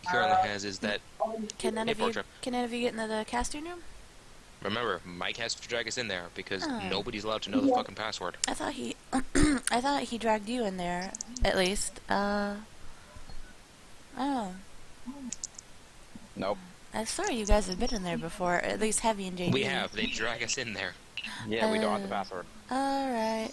currently has is that. Can none Hey, of you Portra. can none of you get into the casting room? Remember, Mike has to drag us in there because Oh. nobody's allowed to know the fucking password. I thought he I thought he dragged you in there at least. Oh. Nope. I swear you guys have been in there before, at least Heavy and JD. We have. They drag us in there. Yeah, we don't have the password. Alright.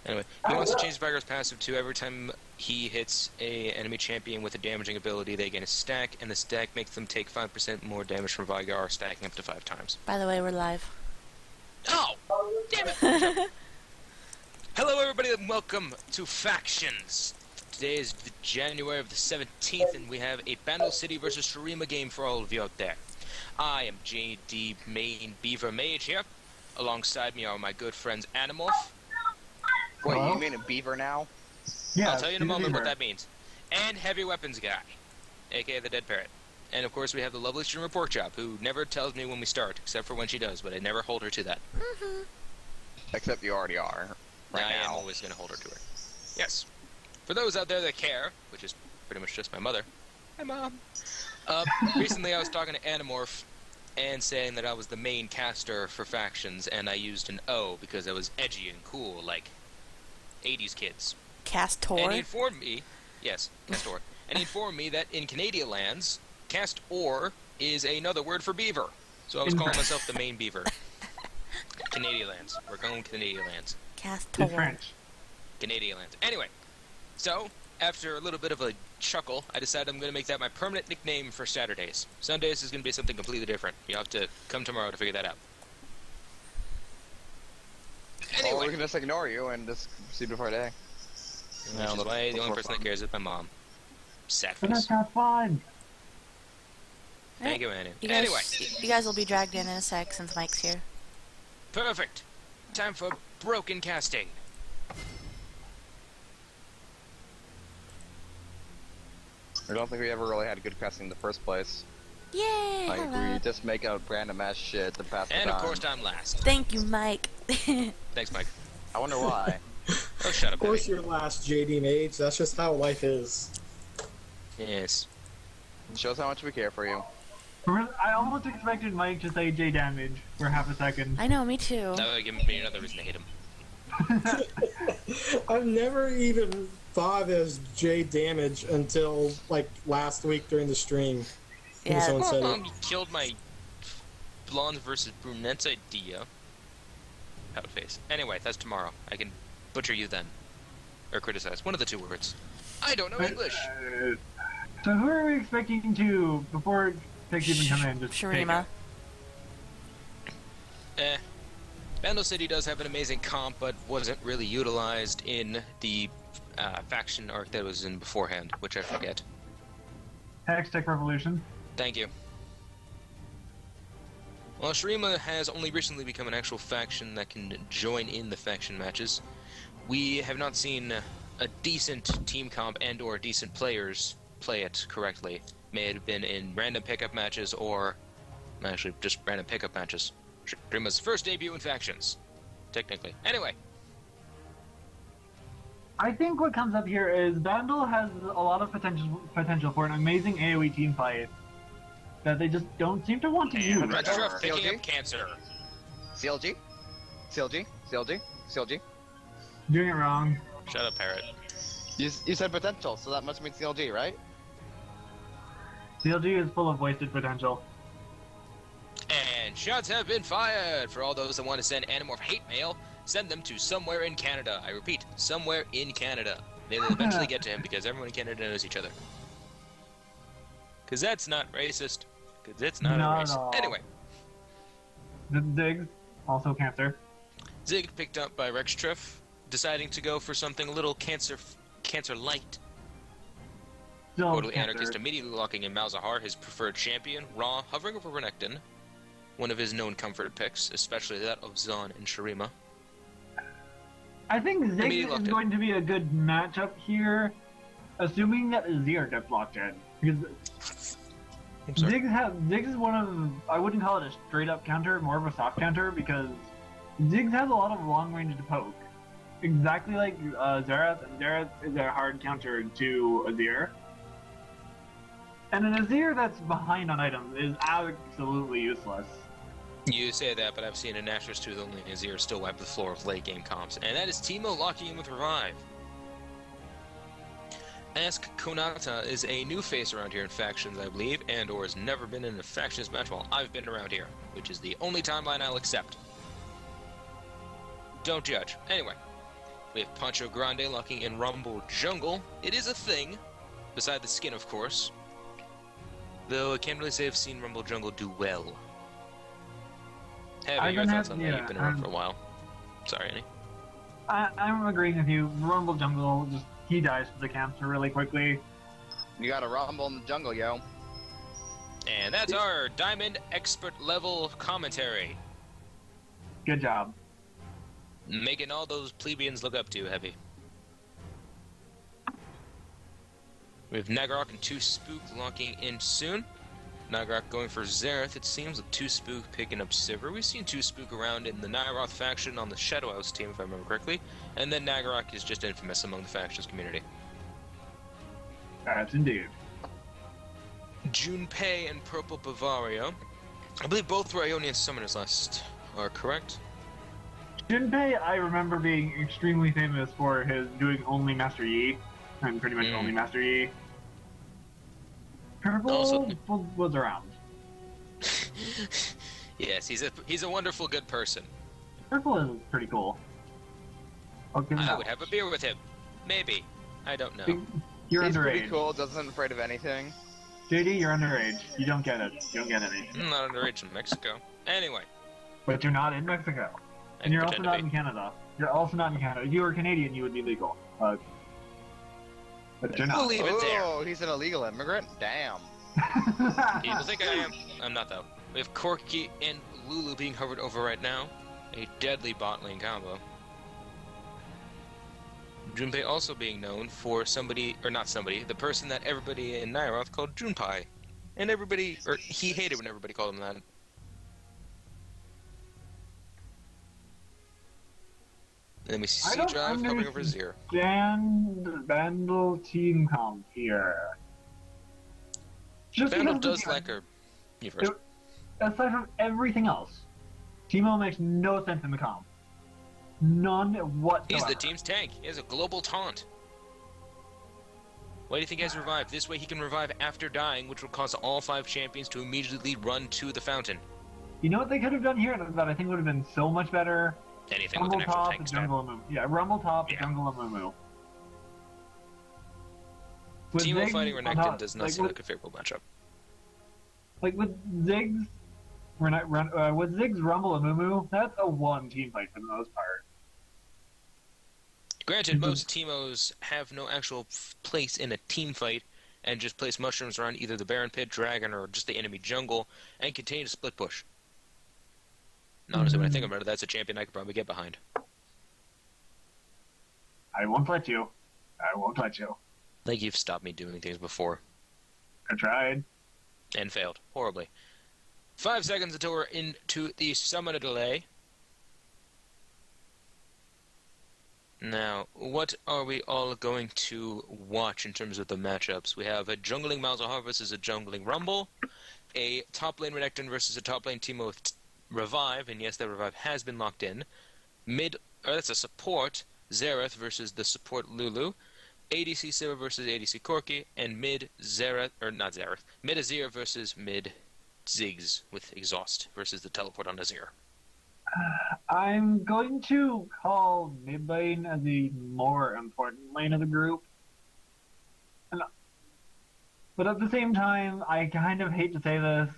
Anyway, he wants to change Vigar's passive to every time he hits a enemy champion with a damaging ability, they gain a stack, and the stack makes them take 5% more damage from Vigar, stacking up to 5 times. By the way, we're live. Oh! Damn it! Hello everybody and welcome to Factions! Today is the January of the 17th and we have a Bandle City versus Shurima game for all of you out there. I am JD Main Beaver Mage here. Alongside me are my good friends Animorph. Wait, Hello? you mean a beaver now? Yeah, I'll tell you in a moment beaver. what that means. And Heavy Weapons Guy, aka the Dead Parrot. And of course we have the lovely Shurima Porkchop, who never tells me when we start, except for when she does, but I never hold her to that. Except you already are. Right I am now. always going to hold her to her. Yes. For those out there that care, which is pretty much just my mother. Hi, Mom. Recently I was talking to Animorph and saying that I was the main caster for Factions, and I used an O because I was edgy and cool, like 80s kids. Castor. And he informed me, yes, Castor, and he informed me that in Canadian lands, Castor is another word for beaver. So I was calling myself the main beaver. Canadian lands. We're going Canadian lands. Castor. It's French. Canadian lands. Anyway, so after a little bit of a chuckle, I decided I'm going to make that my permanent nickname for Saturdays. Sundays is going to be something completely different. You'll have to come tomorrow to figure that out. Or we Anyway, can just ignore you and just proceed before day. which is why the only person that cares is my mom. Sad But face. that's not fun. Thank you, Annie. You guys, Anyway, you guys will be dragged in a sec since Mike's here. perfect. Time for broken casting. I don't think we ever really had good casting in the first place. Yay! Like, hello. we just make up random ass shit to pass the And time. of course, I'm last. Thank you, Mike. Thanks, Mike. I wonder why. Oh, shut up, Of course, Eddie. you're last, JD Mage. That's just how life is. Yes. Shows how much we care for you. I almost expected Mike to say J damage for half a second. I know, me too. That would give me another reason to hate him. I've never even thought as J damage until like last week during the stream. When Yeah. someone said Mom, it. you killed my blondes versus brunettes idea. Pout face. Anyway, that's tomorrow. I can butcher you then. Or criticize. One of the two words. I don't know English. So who are we expecting to, before picks even come in, just Shurima. Bandle City does have an amazing comp, but wasn't really utilized in the faction arc that was in beforehand, which I forget. Tech Revolution. Thank you. Well, Shurima has only recently become an actual faction that can join in the faction matches. We have not seen a decent team comp and or decent players play it correctly. May it have been in random pickup matches or actually just random pickup matches. Shurima's first debut in factions, technically. Anyway, I think what comes up here is Bandle has a lot of potential for an amazing AoE team fight that they just don't seem to want to use. and Red Sheriff picking CLG? up cancer. CLG? CLG? CLG? CLG? Doing it wrong. Shut up, Parrot. You said potential, so that must mean CLG, right? CLG is full of wasted potential. And shots have been fired! For all those that want to send Animorph hate mail, send them to somewhere in Canada. I repeat, somewhere in Canada. They will eventually get to him because everyone in Canada knows each other. Because that's not racist. Because it's not Not a at race. all. Anyway, The Ziggs, also cancer. Zig picked up by Rextreff, deciding to go for something a little cancer light. Still Totally cancer. Anarchist immediately locking in Malzahar, his preferred champion. Raw, hovering over Renekton, one of his known comfort picks, especially that of Zahn and Shurima. I think Immediately Ziggs locked is in. going to be a good matchup here, assuming that Azir gets locked in. Because I'm sorry. Ziggs is one of, I wouldn't call it a straight up counter, more of a soft counter, because Ziggs has a lot of long range to poke. Exactly like Xerath, and Xerath is a hard counter to Azir. And an Azir that's behind on items is absolutely useless. You say that, but I've seen a Nashor's Tooth only Azir still wipe the floor of late game comps, and that is Teemo locking in with Revive. Ask Konata is a new face around here in factions, I believe, and or has never been in a factions match while I've been around here, which is the only timeline I'll accept. Don't judge. Anyway, we have Pancho Grande locking in Rumble Jungle. It is a thing, beside the skin, of course. Though I can't really say I've seen Rumble Jungle do well. Have your thoughts on that? You've been around for a while. Sorry, Annie. I'm agreeing with you. Rumble Jungle, just he dies to the camper really quickly. You gotta rumble in the jungle, yo. And that's our Diamond Expert level commentary. Good job. Making all those plebeians look up to you, Heavy. We have Nagarok and 2 Spook locking in soon. Nagarok going for Xerath, it seems, with 2 Spook picking up Sivir. We've seen 2 Spook around in the Nyroth faction on the Shadow House team, if I remember correctly. And then Nagarok is just infamous among the factions community. That's indeed. Junpei and Purple Bavaria. I believe both were Ionian Summoners last, are correct? Junpei, I remember being extremely famous for his doing only Master Yi, and pretty much only Master Yi. Purple Also- was around. Yes, he's a wonderful, good person. Purple is pretty cool. I'll give him I that. would have a beer with him. Maybe. I don't know. You're He's underage. pretty cool, doesn't afraid of anything. JD, you're underage. You don't get it. You don't get any. I'm not underage in Mexico. Anyway. But you're not in Mexico. I And you're also pretend not to in be. Canada. You're also not in Canada. If you were Canadian, you would be legal. But you're We'll not. leave it there. Oh, he's an illegal immigrant? Damn. People think I am. I'm not, though. We have Corki and Lulu being hovered over right now. A deadly bot lane combo. Junpei also being known for somebody, or not somebody, the person that everybody in Nyroth called Junpei. And everybody, or he hated when everybody called him that. Then we see I C don't Drive hovering over Zir. understand Vandal team comp here. Just Vandal because does the- like her. You first. Aside from everything else, Teemo makes no sense in the comp. None whatsoever. He's the team's tank. He has a global taunt. Why do you think he has revived? This way he can revive after dying, which will cause all 5 champions to immediately run to the fountain. You know what they could have done here that I think would have been so much better? Anything with Rumble an actual top tank and stat. Jungle Amumu. Yeah, Rumble top and Yeah. Jungle Amumu. With Teemo Ziggs fighting on Renekton top, does not like, seem with- like a favorable matchup. Like with Ziggs, with Ziggs Rumble Amumu, that's a one team fight for the most part. Granted, most Teemos have no actual place in a team fight and just place mushrooms around either the Baron Pit, Dragon, or just the enemy jungle and continue to split push. And honestly, when I think about it, that's a champion I could probably get behind. I won't let you. I won't let you. Like you've stopped me doing things before. I tried. And failed. Horribly. 5 seconds until we're into the summoner delay. Now, what are we all going to watch in terms of the matchups? We have a jungling Malzahar versus a jungling Rumble, a top lane Renekton versus a top lane Teemo with Revive, and yes, that Revive has been locked in. That's a support, Xerath versus the support Lulu, ADC Sivir versus ADC Corki, and mid Azir versus mid Ziggs with Exhaust versus the teleport on Azir. I'm going to call mid lane as the more important lane of the group. But at the same time, I kind of hate to say this.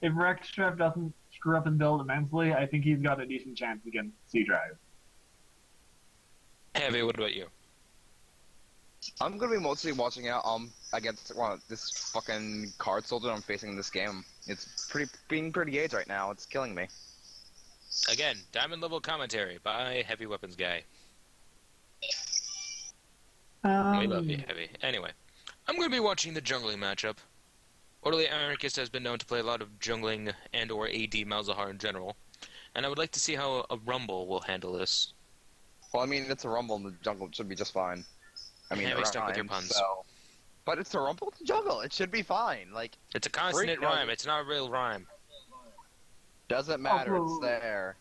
If Rextrep doesn't screw up his build immensely, I think he's got a decent chance against C-Drive. Heavy, what about you? I'm gonna be mostly watching out against this fucking card soldier I'm facing in this game. It's being pretty aged right now. It's killing me. Again, diamond level commentary by Heavy Weapons Guy. We love you, Heavy. Anyway, I'm going to be watching the jungling matchup. Orderly Anarchist has been known to play a lot of jungling and or AD Malzahar in general, and I would like to see how a Rumble will handle this. Well, I mean, it's a rumble in the jungle. It should be just fine. I mean, Heavy they're stuck with your behind, puns. So But it's a rumble to juggle. It should be fine. Like, It's a consonant Freak rhyme. does it. It's not a real rhyme. Doesn't matter. Also- It's there.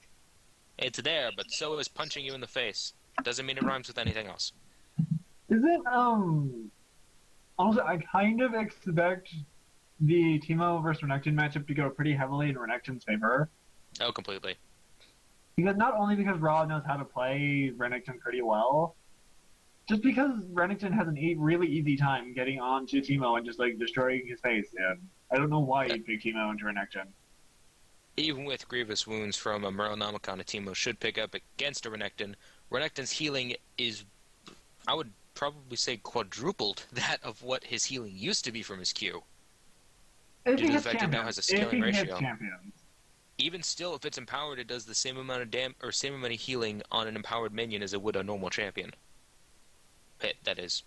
It's there, but so is punching you in the face. Doesn't mean it rhymes with anything else. Is it, honestly, I kind of expect the Teemo versus Renekton matchup to go pretty heavily in Renekton's favor. Oh, completely. Because not only because Raw knows how to play Renekton pretty well, just because Renekton has an really easy time getting on to Teemo and just, like, destroying his face, and I don't know why you'd pick Teemo into Renekton. Even with grievous wounds from a Muronomicon, Teemo should pick up against a Renekton. Renekton's healing is, I would probably say, quadrupled that of what his healing used to be from his Q. If Due he to the hits fact it now champions. has a If scaling he hits ratio. champions. Even still, if it's empowered, it does the same amount of same amount of healing on an empowered minion as it would a normal champion. Pit, that is.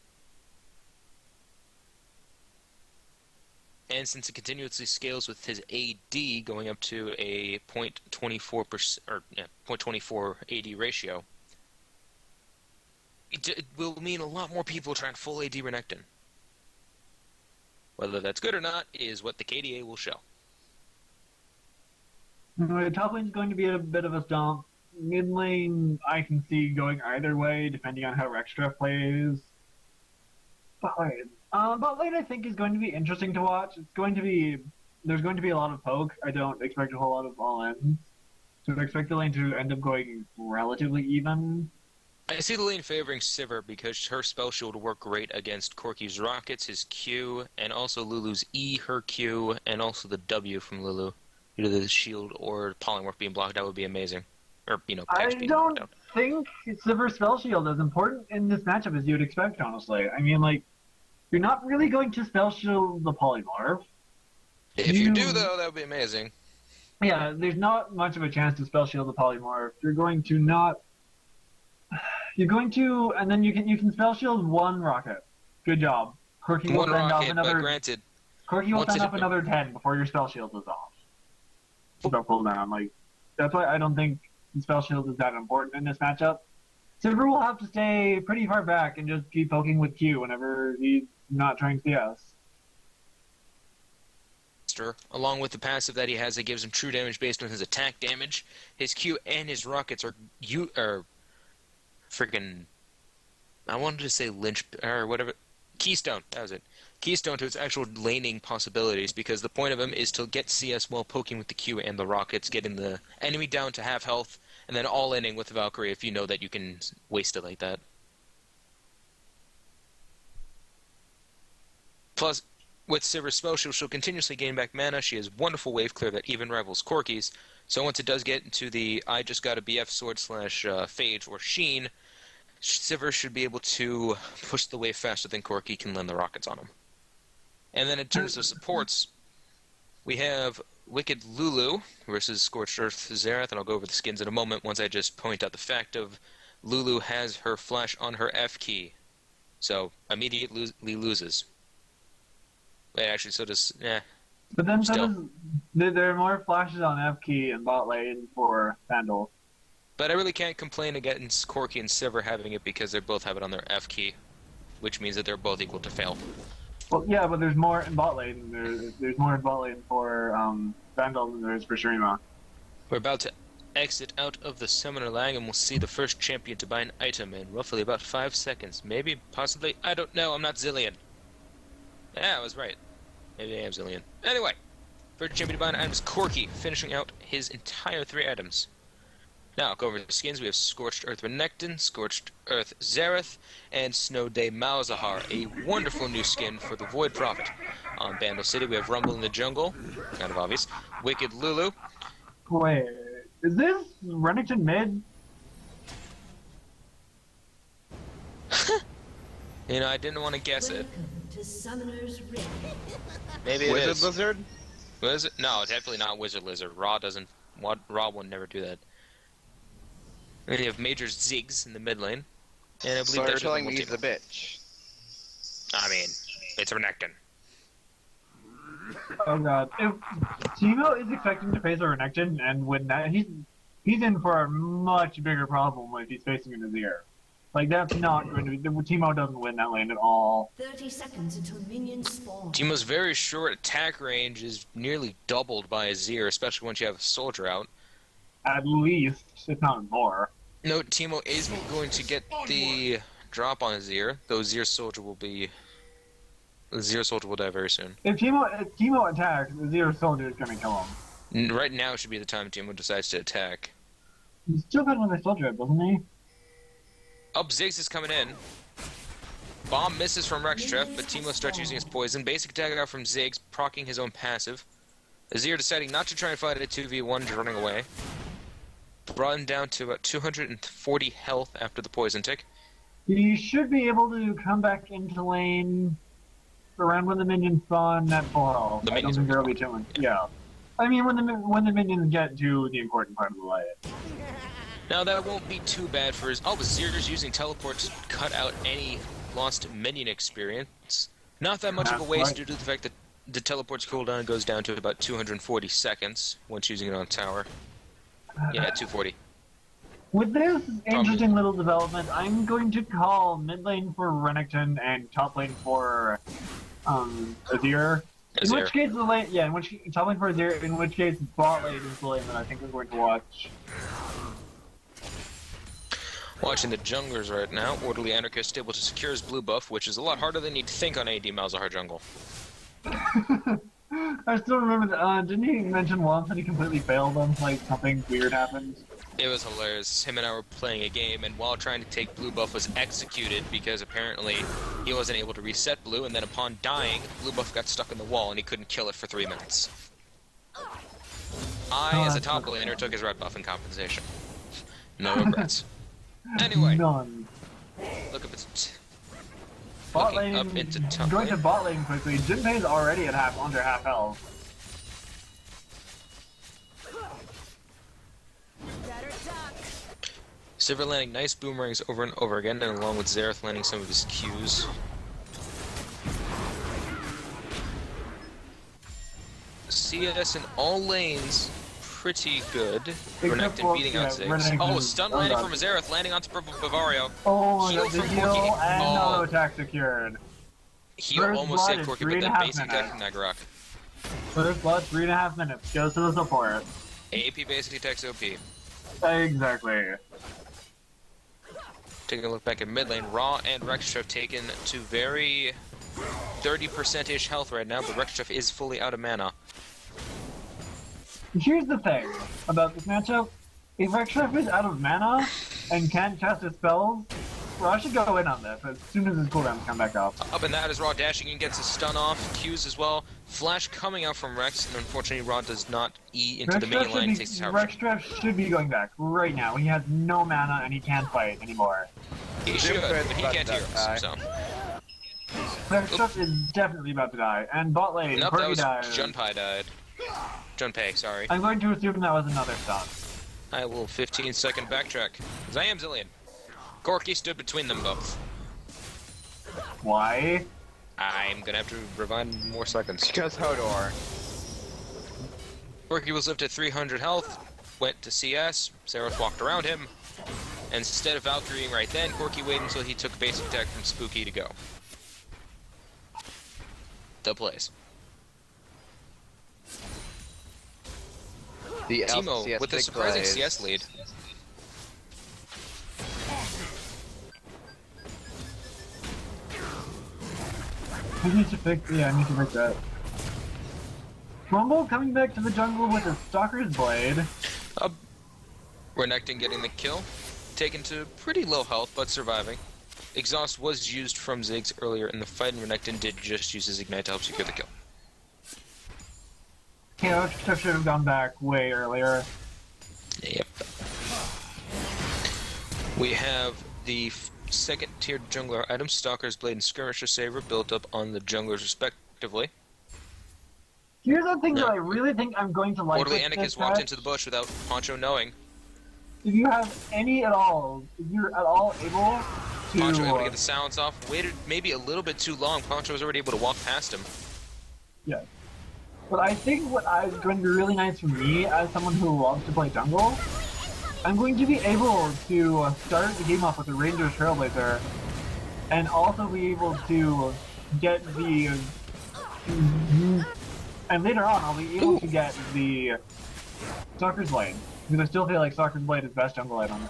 And since it continuously scales with his AD going up to a 0.24% or 0.24 AD ratio, it will mean a lot more people trying full AD Renekton. Whether that's good or not is what the KDA will show. Top lane's going to be a bit of a stomp. Mid lane, I can see going either way, depending on how Rextra plays. Bot lane, I think, is going to be interesting to watch. There's going to be a lot of poke. I don't expect a whole lot of all-ins. So I expect the lane to end up going relatively even. I see the lane favoring Sivir because her spell shield will work great against Corki's rockets, his Q, and also Lulu's E, her Q, and also the W from Lulu. Either the shield or polymorph being blocked out would be amazing. Or, I Pex being don't blocked out. think Sivir's spell shield is important in this matchup as you'd expect, honestly. I mean, like, you're not really going to spell shield the polymorph. If you do, though, that would be amazing. Yeah, there's not much of a chance to spell shield the polymorph. And then you can spell shield one rocket. Good job. Corki will One send off rocket, but another. granted, Corki will once send it- off another 10 before your spell shield is off. Spell cooldown. Like, that's why I don't think the spell shield is that important in this matchup. Sivir will have to stay pretty far back and just keep poking with Q whenever he's not trying CS. along with the passive that he has that gives him true damage based on his attack damage. His Q and his rockets are freaking. I wanted to say lynch or whatever. Keystone, that was it. Keystone to its actual laning possibilities, because the point of him is to get CS while poking with the Q and the rockets, getting the enemy down to half health, and then all-inning with Valkyrie if you know that you can waste it like that. Plus, with Sivir's spell, she'll continuously gain back mana. She has wonderful wave clear that even rivals Corki's. So once it does get into the I just got a BF sword / Phage or Sheen, Sivir should be able to push the wave faster than Corki can land the rockets on him. And then in terms of supports, we have Wicked Lulu versus Scorched Earth Xerath, and I'll go over the skins in a moment once I just point out the fact of Lulu has her flash on her F key. So immediately loses. Wait, actually, so does... But then Still. there are more flashes on F key and bot lane for Vandal. But I really can't complain against Corki and Sivir having it because they both have it on their F key, which means that they're both equal to fail. Well, yeah, but there's more in bot lane. There's more in bot lane for Vandal than there is for Shurima. We're about to exit out of the Summoner Lag, and we'll see the first champion to buy an item in roughly about 5 seconds. Maybe, possibly, I don't know, I'm not Zillion. Yeah, I was right. Maybe I am Zillion. Anyway, first champion to buy an item is Corki, finishing out his entire 3 items. Now, go over to skins. We have Scorched Earth Renekton, Scorched Earth Xerath, and Snow Day Malzahar, a wonderful new skin for the Void Prophet. On Bandle City, we have Rumble in the Jungle, kind of obvious. Wicked Lulu. Wait, is this Renekton mid? You know, I didn't want to guess it. To Summoner's Rift. Maybe it Wizard is. Lizard? Was it? No, definitely not Wizard Lizard. Raw doesn't. Raw will never do that. And then you have Major Ziggs in the mid lane. And I believe So you're that's telling me he's a bitch. I mean, it's Renekton. Oh god. If Teemo is expecting to face a Renekton and win that, he's in for a much bigger problem if he's facing an Azir. Like, that's not going to be... Teemo doesn't win that lane at all. 30 seconds until minions spawn. Teemo's very short attack range is nearly doubled by Azir, especially once you have a soldier out. At least, if not more. No, Teemo is going to get the drop on Azir, though Azir soldier will die very soon. If Teemo attacks, the Zero Soldier is going to kill him. Right now should be the time Teemo decides to attack. He's still got another soldier, doesn't he? Up, Ziggs is coming in. Bomb misses from Rextref, but Teemo starts using his poison. Basic attack out from Ziggs, proccing his own passive. Azir deciding not to try and fight at a 2v1, just running away. Brought him down to about 240 health after the poison tick. He should be able to come back into lane around when the minions spawn at full health. The I don't minions think are there'll be too much. Yeah. I mean, when the minions get to the important part of the fight. Now that won't be too bad for his... Oh, Azir's using teleport to cut out any lost minion experience. Not that much of a That's waste right. due to the fact that the teleport's cooldown goes down to about 240 seconds once using it on tower. Yeah, 240. With this interesting little development, I'm going to call mid lane for Renekton and top lane for Azir. In which case the lane, yeah, top lane for Azir. In which case bot lane is the lane that I think we're going to watch. Watching the junglers right now. Orderly Anarchist able to secure his blue buff, which is a lot harder than you'd think on AD Malzahar jungle. I still remember that. Didn't he mention once that he completely failed them? Like something weird happened. It was hilarious. Him and I were playing a game, and while trying to take blue buff was executed because apparently he wasn't able to reset blue, and then upon dying, blue buff got stuck in the wall and he couldn't kill it for 3 minutes. As a top laner, took his red buff in compensation. No regrets. Anyway, None. look up its... Bot Looking lane. up into top Going lane. to bot lane quickly. Jinpei's already at under half health. Sivir landing nice boomerangs over and over again, and along with Xerath landing some of his Qs. CS in all lanes, pretty good. Renekton beating out Ziggs. Oh, stun landing from Xerath, landing on top of Bavario. Oh, Heal the from heal Corki. and Oh. auto attack secured. He First almost blood saved is Corki, but 3.5 then basic attack minutes. from Nagarok. First blood, 3.5 minutes. Goes to the support. AP basic attacks OP. Exactly. Taking a look back at mid lane, Raw and Rextref taken to very 30%-ish health right now, but Rextref is fully out of mana. Here's the thing about this matchup. If Rextref is out of mana and can't cast his spells, Raw should go in on this as soon as his cooldowns come back up. Up and that is Raw dashing and gets a stun off. Qs as well. Flash coming out from Rex, and unfortunately Raw does not E into the minion line and takes the tower. Rextref should be going back right now. He has no mana and he can't fight anymore. He should, but he can't hear us, so. Rextref is definitely about to die. And bot lane, Nope, that Corki was dies. Junpei died. Junpei, sorry. I'm going to assume that was another stun. I will 15-second backtrack, because I am Zillion. Corki stood between them both. Why? I'm gonna have to rewind more seconds. Because Hodor. Corki was left at 300 health, went to CS, Xerath walked around him, and instead of Valkyrieing right then, Corki waited until he took basic attack from Spooky to go. The plays. The Teemo LCS with a big surprising plays. CS lead. I need to fix that. Rumble coming back to the jungle with a Stalker's Blade. Renekton getting the kill. Taken to pretty low health, but surviving. Exhaust was used from Ziggs earlier in the fight, and Renekton did just use his Ignite to help secure the kill. Yeah, I should have gone back way earlier. Yep. We have the second tiered jungler items, Stalker's Blade and Skirmisher Saber, built up on the junglers respectively. Here's the thing Yeah. that I really think I'm going to like. Orderly with Anarchist this walked patch. into the bush without Poncho knowing. If you have any at all, if you're at all able to. Poncho able to get the silence off, waited maybe a little bit too long. Poncho was already able to walk past him. Yeah. But I think what is going to be really nice for me as someone who loves to play jungle I'm going to be able to start the game off with the Ranger Trailblazer, and also be able to get the. And later on, I'll be able to get the Stalker's Blade, because I still feel like Stalker's Blade is best jungle item.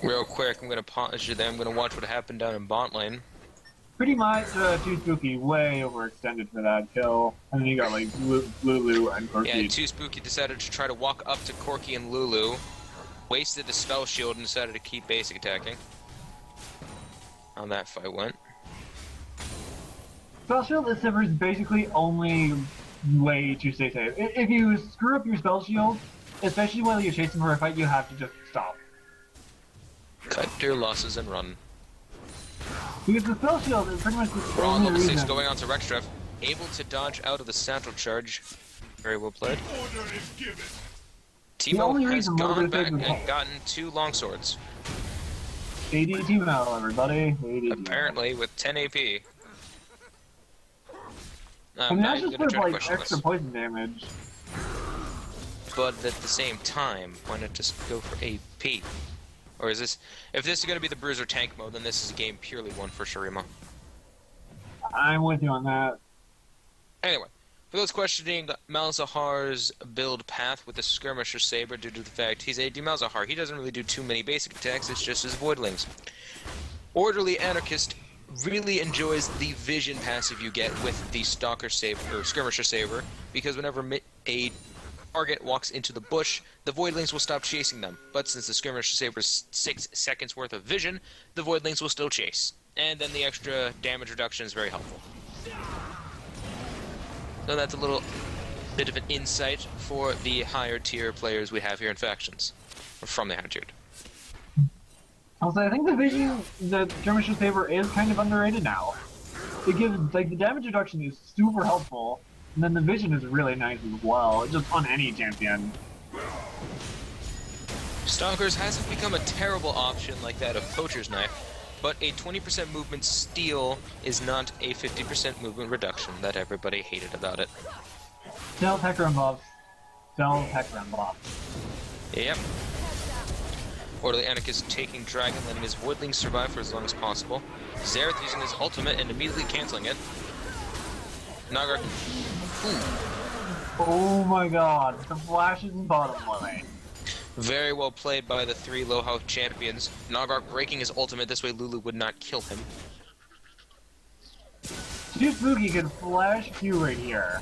Real quick, I'm gonna pause you there. I'm gonna watch what happened down in bot lane. Pretty much Too Spooky, way overextended for that kill. And then you got like Lulu and Corky. Yeah, Too Spooky decided to try to walk up to Corky and Lulu, wasted the spell shield and decided to keep basic attacking. How that fight went. Spell shield is Sivir's basically only way to stay safe. If you screw up your spell shield, especially while you're chasing for a fight, you have to just stop. Cut your losses and run. Because the spell shield is pretty much the We're on only level 6 reason. going on to Rextrev. Able to dodge out of the satchel charge. Very well played. The only Teemo has reason gone Murder back Saves and is- gotten 2 longswords. AD team out, everybody. AD Apparently with 10 AP. I I'm mean, not that's even just gonna for try to like question extra this. poison damage. But at the same time, why not just go for AP? Or is this... If this is going to be the Bruiser tank mode, then this is a game purely one for Shurima. I'm with you on that. Anyway, for those questioning Malzahar's build path with the Skirmisher Saber due to the fact he's AD Malzahar, he doesn't really do too many basic attacks, it's just his Voidlings. Orderly Anarchist really enjoys the vision passive you get with the Stalker Saber, or Skirmisher Saber, because whenever a target walks into the bush, the Voidlings will stop chasing them. But since the Skirmisher Saber's 6 seconds worth of vision, the Voidlings will still chase. And then the extra damage reduction is very helpful. So that's a little bit of an insight for the higher tier players we have here in Factions. Or from the higher tier. Also, I think the vision, the Skirmisher Saber is kind of underrated now. It gives, like, the damage reduction is super helpful, and then the vision is really nice as well, just on any champion. Stalkers hasn't become a terrible option like that of Poacher's Knife, but a 20% movement steal is not a 50% movement reduction that everybody hated about it. Still tech run buffs. Still tech run buffs. Yep. Orderly Anarchist taking Dragon, letting his Woodlings survive for as long as possible. Xerath using his ultimate and immediately canceling it. Nagar. Oh my god, the flashes in bottom lane. Very well played by the 3 low health champions. Nagar breaking his ultimate, this way Lulu would not kill him. Too Spooky could flash Q right here.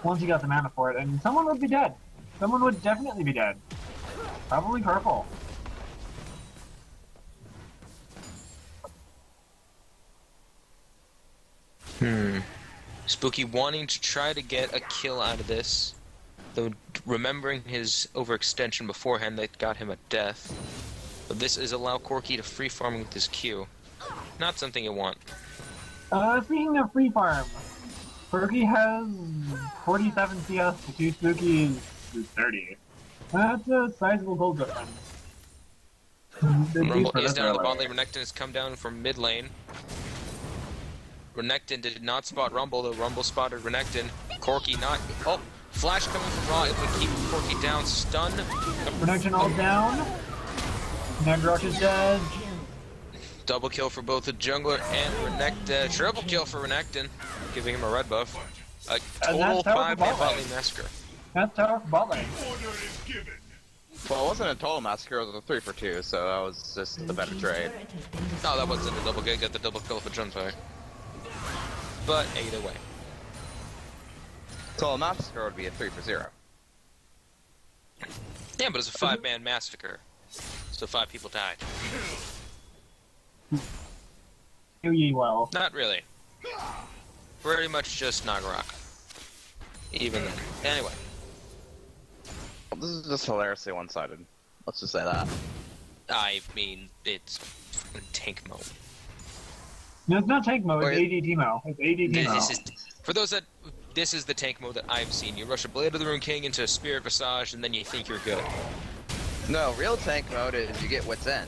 Once he got the mana for it, and someone would be dead. Someone would definitely be dead. Probably purple. Spooky wanting to try to get a kill out of this, though remembering his overextension beforehand that got him a death. But this is allow Corky to free farm with his Q. Not something you want. Speaking of free farm, Corky has 47 CS, the Too Spooky is 30. That's a sizable gold difference. Rumble is down on the bot lane. Renekton has come down from mid lane. Renekton did not spot Rumble, though Rumble spotted Renekton. Corky not... Oh! Flash coming from Raw. It would keep Corky down. Stun. Renekton all down. Nagrok is dead. Double kill for both the jungler and Renekton. Triple kill for Renekton, giving him a red buff. A total 5-man bot lane massacre. That's tower for bot lane. Well, it wasn't a total massacre, it was a 3 for 2, so that was just the better trade. No, that wasn't a double kill. Got the double kill for Junpei. But either way. Total massacre would be a 3 for 0. Yeah, but it's a 5-man massacre. So 5 people died. Do ye well. Not really. Pretty much just Nagarok. Even then. Anyway. Well, this is just hilariously one-sided. Let's just say that. I mean, it's tank mode. No, it's not tank mode, it's Wait. AD Teemo. It's AD Teemo. This is, for those that... This is the tank mode that I've seen. You rush a Blade of the Rune King into a Spirit Visage, and then you think you're good. No, real tank mode is you get Wit's End.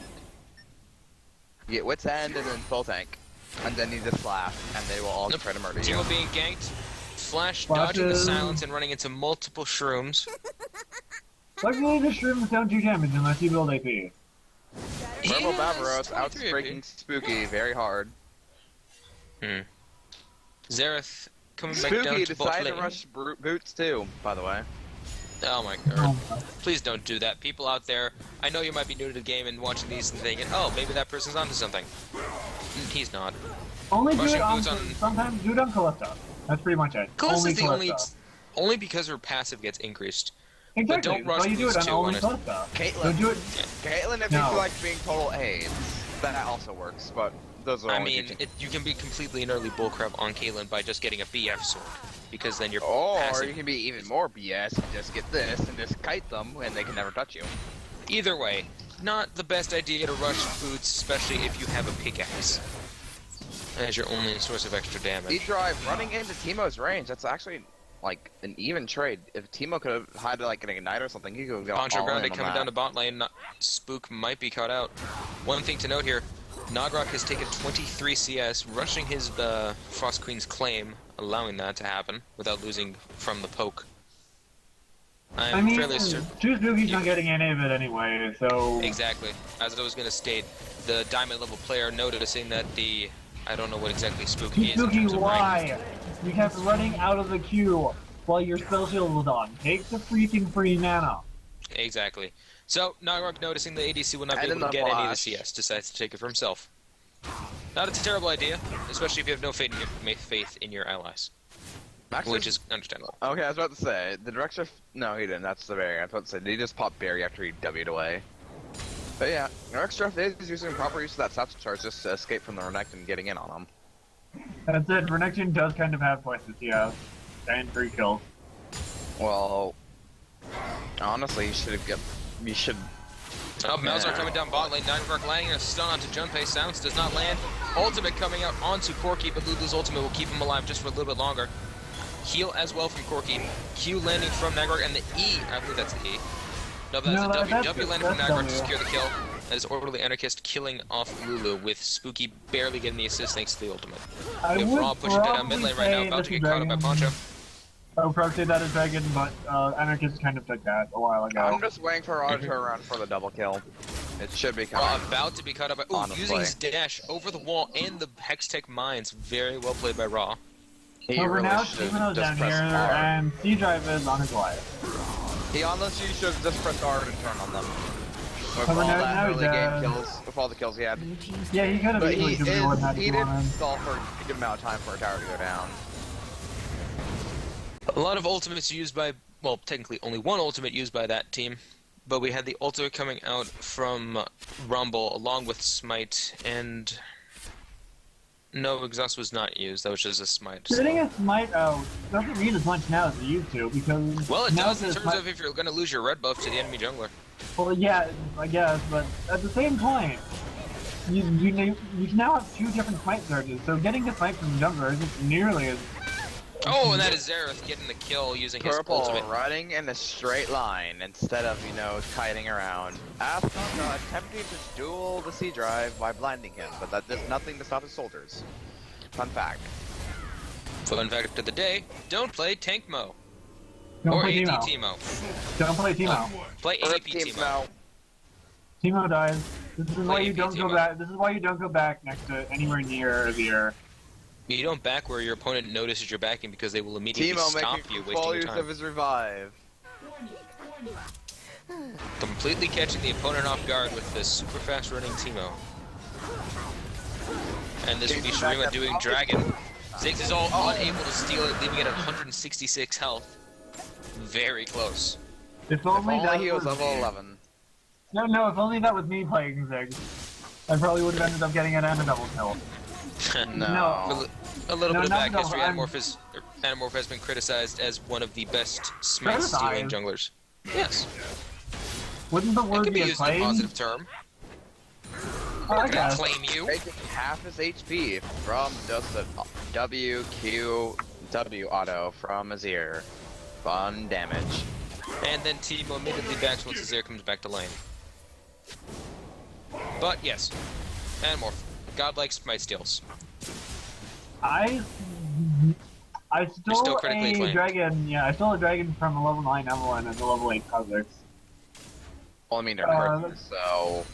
You get Wit's End and then full tank. And then you just slash, and they will all try to murder you. Teemo being ganked, Flash dodging the Flashes. silence and running into multiple shrooms. Luckily, the shrooms don't do damage unless you build AP. Purple Yeah, Barbaros it's out 23 breaking Spooky very hard. Zareth coming back down Spooky to bot decided to lane. rush Boots too, by the way. Oh my god. Please don't do that. People out there, I know you might be new to the game and watching these and thinking, oh, maybe that person's onto something. He's not. Only do Rushing it on, boots on- sometimes do it on Callisto. That's pretty much it. Callista's Only the Callisto. only because her passive gets increased. Exactly. don't rush so you do it boots on too only on it. Callisto. Caitlyn. So do it. Caitlyn, if No. you feel like being total AIDS, that also works, but those are I only mean, you can be completely and utterly bullcrap on Caitlyn by just getting a BF sword, because then you're Or passive. you can be even more BS and just get this and just kite them and they can never touch you. Either way, not the best idea to rush boots, especially if you have a pickaxe as your only source of extra damage. E-Drive running into Teemo's range, that's actually like an even trade. If Teemo could have had like an ignite or something, he could have gone Poncho all Grande in on coming that. down to bot lane. Spook might be caught out. One thing to note here, Nagrok has taken 23 CS, rushing his Frost Queen's claim, allowing that to happen without losing from the poke. I I'm mean, fairly certain. Two Spooky's not getting any of it anyway, so. Exactly. As I was going to state, the diamond level player noticing that the... I don't know what exactly Spooky is in Spooky, terms of rank. why? You kept running out of the queue while your spell shield was on. Take the freaking free mana. Exactly. So, Nagrok noticing the ADC will not be And able to in the get any of the flash. CS, decides to take it for himself. Not a terrible idea, especially if you have no faith in your allies, Actually, which is understandable. okay, I was about to say, the director... No, he didn't, that's the Barry. I was about to say, did he just pop Barry after he W'd away? But yeah, Director is using proper use of that Satchel Charge just to escape from the Renekton and getting in on him. That's it. Renekton does kind of have points this year. And 3 kills. Well, honestly, you should... Oh, Malzahar coming down bot lane, Nagrok landing a stun onto Junpei, Sounds does not land. Ultimate coming out onto Corki, but Lulu's ultimate will keep him alive just for a little bit longer. Heal as well from Corki. Q landing from Nagrok, and the E, I believe that's the E. No, that's No, a W. that's- W landing from that's Nagrok to W. secure the kill. That is Orderly Anarchist killing off Lulu, with Spooky barely getting the assist thanks to the ultimate. I We have would Raw pushing down mid probably lane right now, say about that to the get caught up by Dragon- Poncho. I would probably say that is Dragon, but Anarchist kind of took that a while ago. I'm just waiting for Raw to turn around for the double kill. It should be coming. Raw about to be caught up by... Ooh, Honestly. using his dash over the wall and the Hextech Mines. Very well played by Raw. He So we're really now should Steameno's just down press here, R. and C-Drive is on his life. He honestly should have just pressed R and turn on them. With But all now- that now he's early game dead. kills, with all the kills he had. Blue team's Yeah, he could have But easily given more than that if he he didn't wanted. stall for a good amount of time for a tower to go down. A lot of ultimates used by... Well, technically only one ultimate used by that team. But we had the ultimate coming out from Rumble along with Smite, and... No, Exhaust was not used. That was just a Smite. Getting a smite out doesn't mean as much now as it used to, because... Well, it now does in the terms smite- of if you're going to lose your red buff to the enemy jungler. Well, yeah, I guess, but at the same point, you now have 2 different smite surges, so getting the smite from the jungler isn't nearly as... Oh, and that is Zareth getting the kill using his Purple ultimate. running in a straight line instead of, kiting around. Aston attempting to duel the C drive by blinding him, but that does nothing to stop his soldiers. Fun fact. Fun fact of the day, don't play Tank Mo. Don't Or play AD Teemo. Teemo. Don't play Teemo. Play Rip AP teams Teemo. now. Teemo dies. This is why you AP don't go Teemo. back. This is why you don't go back next to anywhere near Azir. You don't back where your opponent notices you're backing because they will immediately Teemo stop making you, full wasting your use of time. his revive. Completely catching the opponent off guard with this super fast running Teemo. And this will be Chasing back Shurima that doing pocket. Dragon. Ziggs is all unable to steal it, leaving it at 166 health. Very close. If If only, only that he was was level me. 11. No, if only that was me playing Ziggs. I probably would have ended up getting it and a double kill. No. A little No, bit of not back double, history. I'm- Animorph has been criticized as one of the best smite stealing Criticized? junglers. Yes, Wouldn't the it word can be be used in a acclaimed? positive term. I I'm gonna guess. claim you. Taking half his HP from just a W, Q, W auto from Azir. Fun damage. And then Teemo immediately backs once Azir comes back to lane. But yes, Animorph. Godlike smite steals. I You're still stole critically a acclaimed. dragon. Yeah, I stole a dragon from a level 9 Evelyn and a level 8 Kha'Zix. Well, I mean, they're hurt, so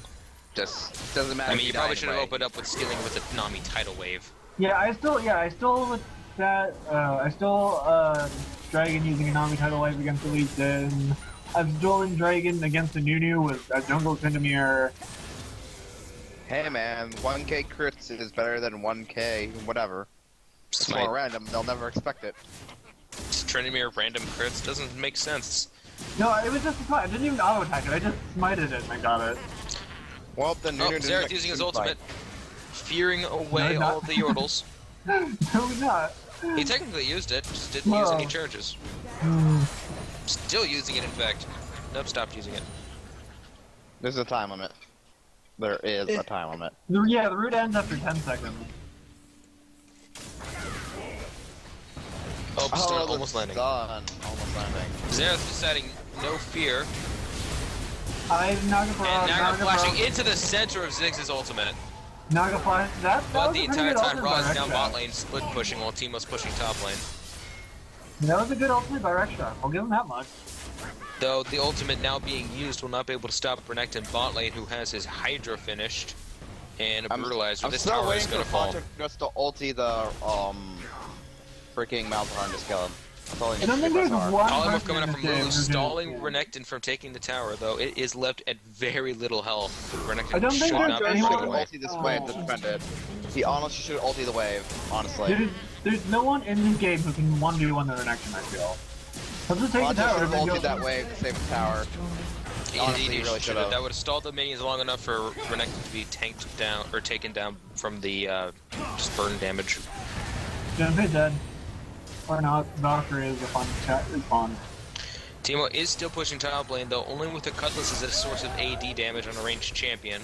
just doesn't matter. I mean, you probably should have anyway. opened up with stealing with the Nami tidal wave. Yeah, I still with that. I still Dragon using a Nami title wave against Elite Din. I'm still in Dragon against the Nunu with a Jungle Tryndamere. Hey man, 1k crits is better than 1k whatever. It's Smite. more random. They'll never expect it. Tryndamere random crits doesn't make sense. No, it was just a smite. I didn't even auto attack it. I just smited it and I got it. Well, the Nunu Oh, didn't Xerath make using his Team ultimate, fearing away No, not- all the Yordles. No, not. He technically used it, just didn't use any charges. Still using it, in fact. Nope, stopped using it. There's a time limit. There is a time limit. Yeah, the route ends after 10 seconds. Oh, stun, the almost landing. stun. Almost landing. Xerath deciding no fear, I'm Naga and Naga flashing Flash. into the center of Ziggs' ultimate. Naga Flash. That But was the a pretty entire good time, ultimate by Ra's down Rek'Sai. bot lane, split pushing while Teemo's pushing top lane. That was a good ultimate by Rek'Sai. I'll give him that much. Though the ultimate now being used will not be able to stop Renekton bot lane, who has his Hydra finished, and a Brutalizer. I'm This still tower waiting is for gonna fall. Fonter just to ulti the freaking Malzahar and just kill him. That's all he I needs don't to think do there's so far. one Polymorph person coming in up from this game Lulu, who's gonna- stalling yeah. Renekton from taking the tower, though it is left at very little health. Renekton I don't think should there's not be Fonter anyone- should running have away. ulti this wave to defend it. He honestly should have ulti the wave, honestly. There's no one in this game who can 1v1 the Renekton, I feel. Let's just take the Fonter tower should have and go. ulted that wave to save the tower. Honestly, Indeed, he he really should should've. have. That would have stalled the minions long enough for Renekton to be tanked down, or taken down from the just burn damage. Junpei dead. Or not. Valkyrie is a fun chat. It's fun. Teemo is still pushing top lane, though only with the Cutlass as a source of AD damage on a ranged champion.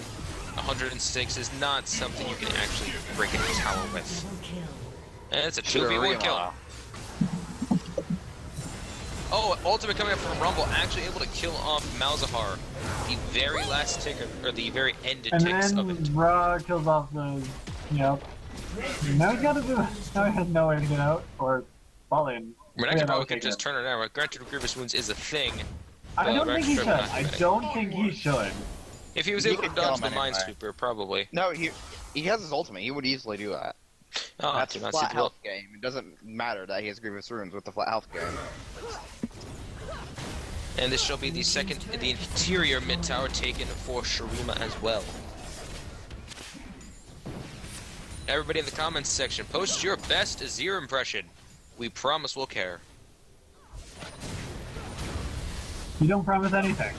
106 is not something you can actually break a tower with. And it's a 2v1 kill. Oh, ultimate coming up from Rumble, actually able to kill off Malzahar. The very last tick, or the very end And ticks of it. then Ra kills off the. Yep. Now he's gotta do. Now he has no way to get out or fall in. Renekton probably okay, could just good. turn it around. Granted, Grievous Wounds is a thing. I but don't think he Rek'Sai should. would not I do it. don't think he should. If he was You able to could kill dodge him the anyway. Minesweeper, probably. No, he has his ultimate. He would easily do that. Oh, That's do a not flat see the- health game. It doesn't matter that he has Grievous Runes with the flat health game. And this shall be the interior mid tower taken for Shurima as well. Everybody in the comments section, post your best Azir impression. We promise we'll care. You don't promise anything.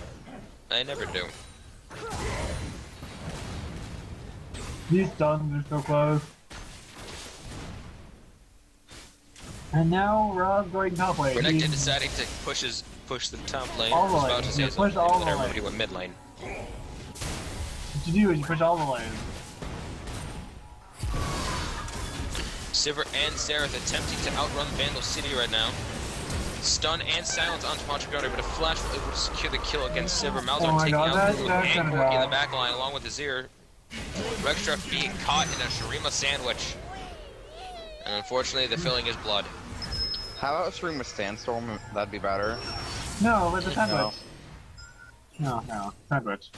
I never do. These stuns are so close. And now Ra's going top lane. Renekton He's- deciding to push the top lane. All the I was about lane. to say Yeah, something, push all but the I remember lane. he went mid lane. What you do is you push all the lanes. Sivir and Xerath attempting to outrun Vandal City right now. Stun and silence onto Pontrigardi, but a flash will able to secure the kill against Sivir. Malzahar Oh my taking God, out that's Lulu gonna and Corki in the die. back line along with Azir. Rek'Sai being caught in a Shurima sandwich. And unfortunately, the filling is blood. How about a stream with Sandstorm? That'd be better. No, with the No. sandwich. No, sandwich.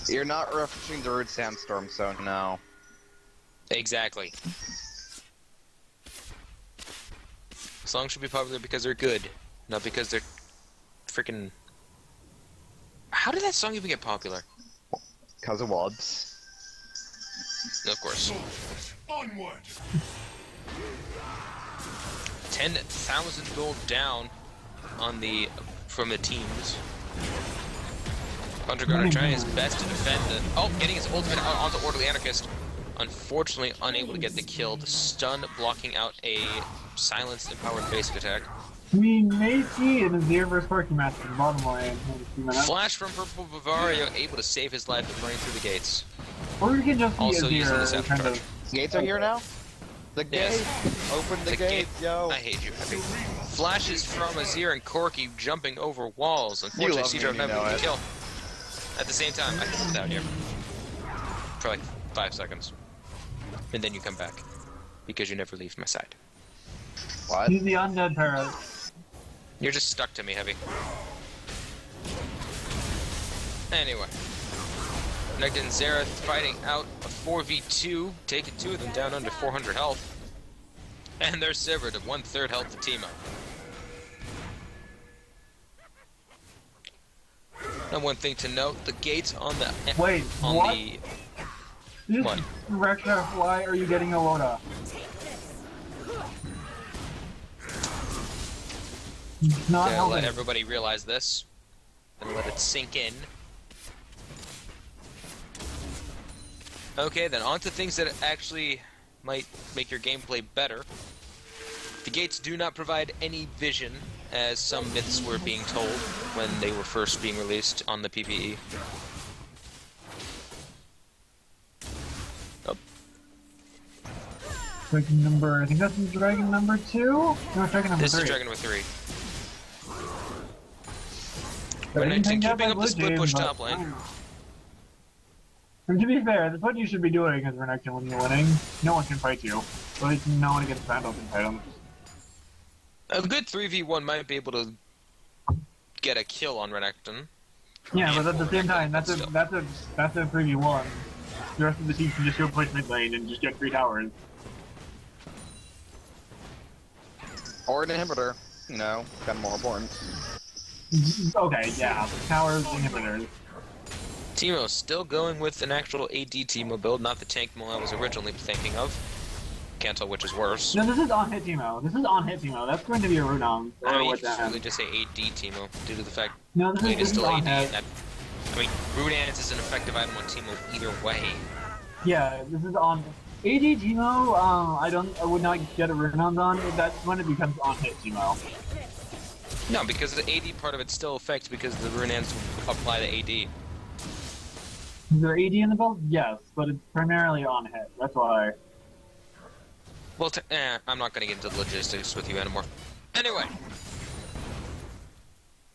You're not referencing the word Sandstorm, so no. Exactly. Songs should be popular because they're good, not because they're freaking. How did that song even get popular? Cause of WODs. Of course. Onward! 10,000 gold down on from the teams. Hunter Gunner trying his best to defend the. Oh, getting his ultimate out onto Orderly Anarchist. Unfortunately, unable to get the kill. The stun blocking out a silenced empowered basic attack. We may see an Azir vs Corki match in the bottom lane in a few minutes. Flash from Purple Bavaria, able to save his life and running through the gates. Or we can just see Also using the Azir Zephyr kind charge. of. Gates are here now? The Yes. gates! Open the, The gates, yo! I hate you, Heavy. Flashes from Azir and Corki jumping over walls. Unfortunately, love me Seadrive and you never know able to it. kill. At the same time, I can without you. For like 5 seconds. And then you come back. Because you never leave my side. What? He's the undead parrot. You're just stuck to me, Heavy. Anyway. Renekton and Xerath fighting out a 4v2, taking two of them down under 400 health. And they're severed at 1/3 health to Teemo. And one thing to note, the gates on the... Wait, on what? the... This What? Reksha, why are you getting a Loda? Not To let helping. everybody realize this. And let it sink in. Okay, then on to things that actually might make your gameplay better. The gates do not provide any vision, as some myths were being told when they were first being released on the PvE. Oh, Dragon number, I think that's dragon number 2? No, dragon number this 3. is Dragon number 3. But I didn't Renekton think that keeping by up the Blue split Jay, push but- top lane. And to be fair, that's what you should be doing as Renekton when you're winning. No one can fight you. Or at least no one against Vandal can fight him. A good 3v1 might be able to get a kill on Renekton. Yeah, but at the same time, that's a Still. that's a 3v1. The rest of the team can just go push mid lane and just get 3 towers. Or an inhibitor. You know, kind of more important. Okay, yeah, towers, inhibitors. Teemo still going with an actual AD Teemo build, not the tank Mo I was originally thinking of. Can't tell which is worse. No, this is on hit Teemo. This is on hit Teemo. That's going to be a Rudon. I Or mean, you what can that? certainly just say AD Teemo, due to the fact No, this Blade is is still on AD. hit. And that, I mean, Rudance is an effective item on Teemo either way. Yeah, this is on AD Teemo. I would not get a Rudon on. That's when it becomes on hit Teemo. No, because the AD part of it still affects because the Runans apply to AD. Is there AD in the build? Yes, but it's primarily on hit. That's why. Well, I'm not going to get into the logistics with you anymore. Anyway.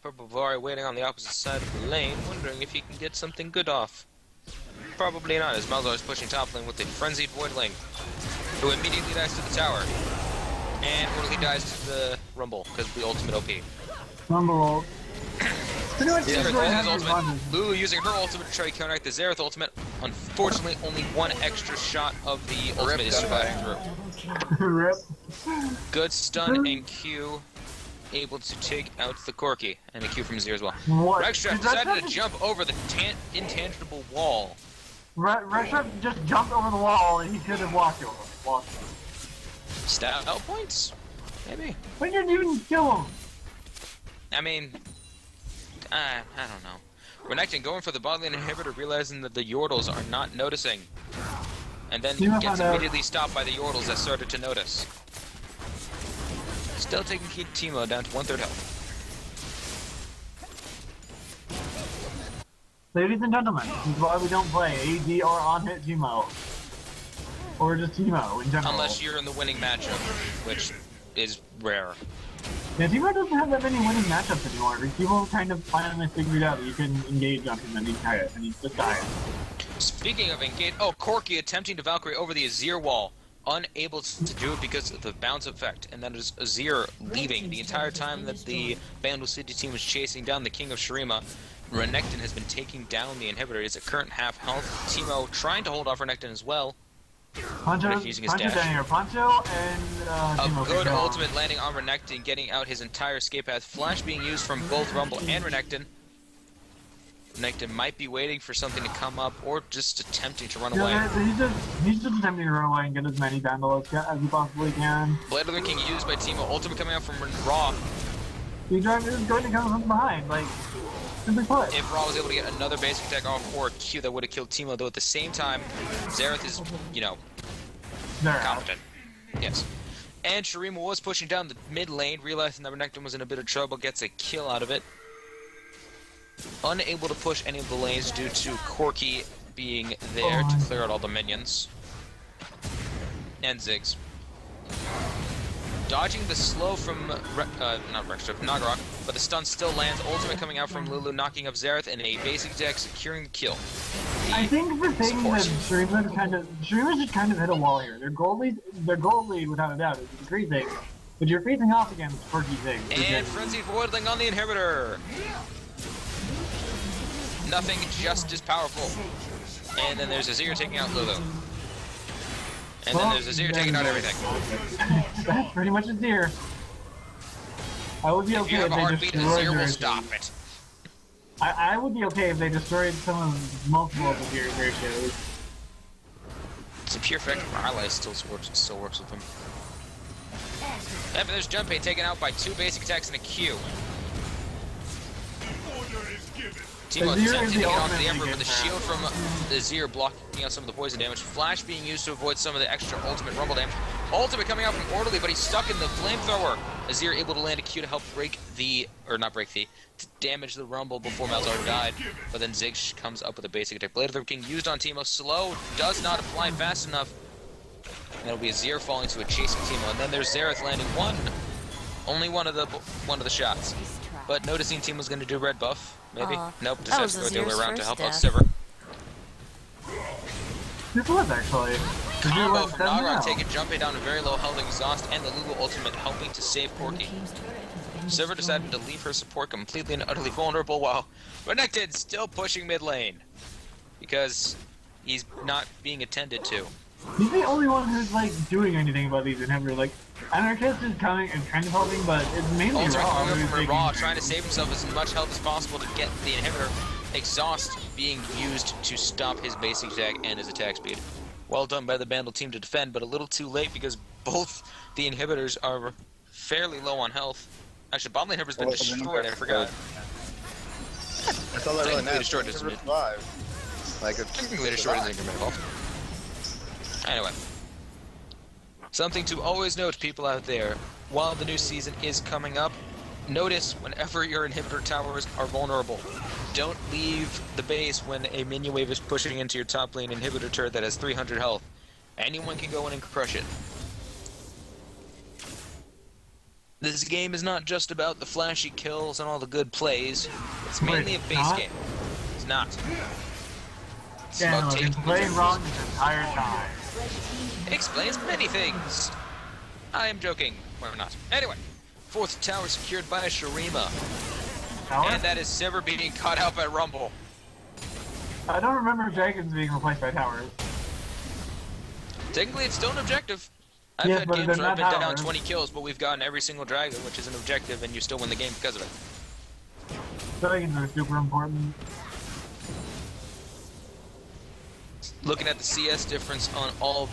Purple Vari waiting on the opposite side of the lane, wondering if he can get something good off. Probably not, as Malzar is pushing top lane with a frenzied Voidling, who immediately dies to the tower. And Orderly dies to the Rumble, because the ultimate OP. Rumble. Pretty much Xerath just right using now his is ultimate. responses. Lulu using her ultimate to try to counteract the Xerath ultimate. Unfortunately, only one extra shot of the ultimate is surviving through. Rip. Good stun and Q, able to take out the Corki, and a Q from Zero as well. What? Rextrap Did that decided to just- jump over the intangible wall. Reshrup just jumped over the wall and he could have walked over. Stat out points? Maybe. But you didn't even kill him. I mean, I don't know. Renekton going for the bot lane inhibitor, realizing that the Yordles are not noticing. And then You gets found out. immediately stopped by the Yordles that started to notice. Still taking Teemo down to 1/3 health. Ladies and gentlemen, this is why we don't play AD or on hit Teemo. Or just Teemo in general. Unless you're in the winning matchup, which is rare. Yeah, Teemo doesn't have that many winning matchups anymore. People kind of finally figured out that you can engage on him and he just dies. Speaking of engage, oh, Corki attempting to Valkyrie over the Azir wall. Unable to do it because of the bounce effect, and that is Azir leaving. The entire time that the Bandle City team was chasing down the King of Shurima, Renekton has been taking down the inhibitor. He's at current half health. Teemo trying to hold off Renekton as well. Poncho's using his down dash. here. Poncho and Teemo A can good go. ultimate landing on Renekton, getting out his entire escape path. Flash being used from both Rumble and Renekton. Renekton might be waiting for something to come up, or just attempting to run away. Yeah, he's just attempting to run away and get as many Vandals as he possibly can. Blade of the King used by Teemo. Ultimate coming out from Raw. He's going to come from behind, like, simply put. If Raw was able to get another basic attack off or a Q, that would have killed Teemo, though at the same time, Xerath is, you know, They're out. competent. Yes. And Shurima was pushing down the mid lane, realizing that Renekton was in a bit of trouble, gets a kill out of it. Unable to push any of the lanes due to Corki being there to clear out all the minions. And Ziggs. Dodging the slow from, not Rextrap, Nagarok, but the stun still lands. Ultimate coming out from Lulu, knocking up Xerath, and a basic deck securing the kill. I think the thing Support. that Shurima's just kind of hit a wall here. Their gold lead without a doubt is increasing, but you're facing off against Quirky things. And Frenzied Voidling on the inhibitor! nothing just as powerful. And then there's Azir taking out Lulu. And then there's Azir taking out everything. That's pretty much a deer. I would be If okay you if have a they heartbeat, destroyed Azir will their stop it. I would be okay if they destroyed some of multiple of the deer ratios. It's a pure effect of ally still works with him. And there's Junpei taken out by 2 basic attacks and a Q. Teemo Azir is attempting to the get onto ultimate the Emperor, weakest but the shield from Azir blocking out some of the poison damage. Flash being used to avoid some of the extra ultimate rumble damage. Ultimate coming out from Orderly, but he's stuck in the flamethrower. Azir able to land a Q to help break the, or not break the, to damage the rumble before Malzahar died. But then Ziggs comes up with a basic attack. Blade of the King used on Teemo. Slow, does not apply fast enough. And it'll be Azir falling to a chasing Teemo. And then there's Xerath landing only one of the shots. But noticing Teemo's going to do red buff, maybe. Nope, that decides was to go the other Azir's way around to first help out death. Sivir. This was actually. Combo Azir from went Nagron 10-0. taking Junpei down to very low health exhaust, and the Lulu ultimate helping to save Corki. Sivir decided to leave her support completely and utterly vulnerable, while Renekton still pushing mid lane. Because he's not being attended to. He's the only one who's like doing anything about these inhibitors. Like, Anarchist is coming and kind of helping, but it's mainly Ultimate Raw. coming up who's from taking Raw, damage. trying to save himself as much health as possible to get the inhibitor. Exhaust being used to stop his basic attack and his attack speed. Well done by the Bandle team to defend, but a little too late because both the inhibitors are fairly low on health. Actually, bot lane inhibitor's been destroyed, I forgot. That's all that really Technically matters. destroyed doesn't it? Like, it's Technically destroyed his increment health. Anyway. Something to always note, people out there, while the new season is coming up, notice whenever your inhibitor towers are vulnerable. Don't leave the base when a minion wave is pushing into your top lane inhibitor turret that has 300 health. Anyone can go in and crush it. This game is not just about the flashy kills and all the good plays. It's mainly a base not? game. It's not. It's Yeah, about I've been taking playing wrong this entire time. It explains many things. I am joking. Or not. Anyway, 4th tower secured by Shurima. Tower? And that is Sivir being caught out by Rumble. I don't remember Dragons being replaced by towers. Technically, it's still an objective. I've Yes, had but games they're where I've not been down towers. 20 kills, but we've gotten every single dragon, which is an objective, and you still win the game because of it. Dragons are super important. Looking at the CS difference on all...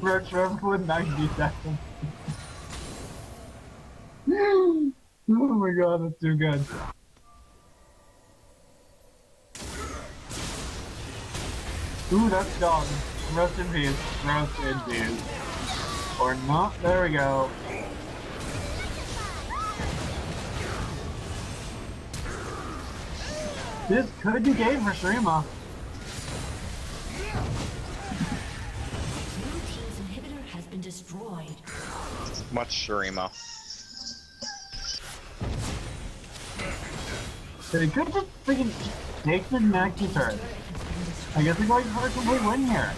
Roach with 90 seconds. Oh my god, that's too good. Ooh, that's done. Rest in peace. Rest in peace. Or not. There we go. This could be game for Shurima. Blue team's inhibitor has been destroyed. much Shurima. They could just freaking take the next turn. I guess they're going for a complete win here.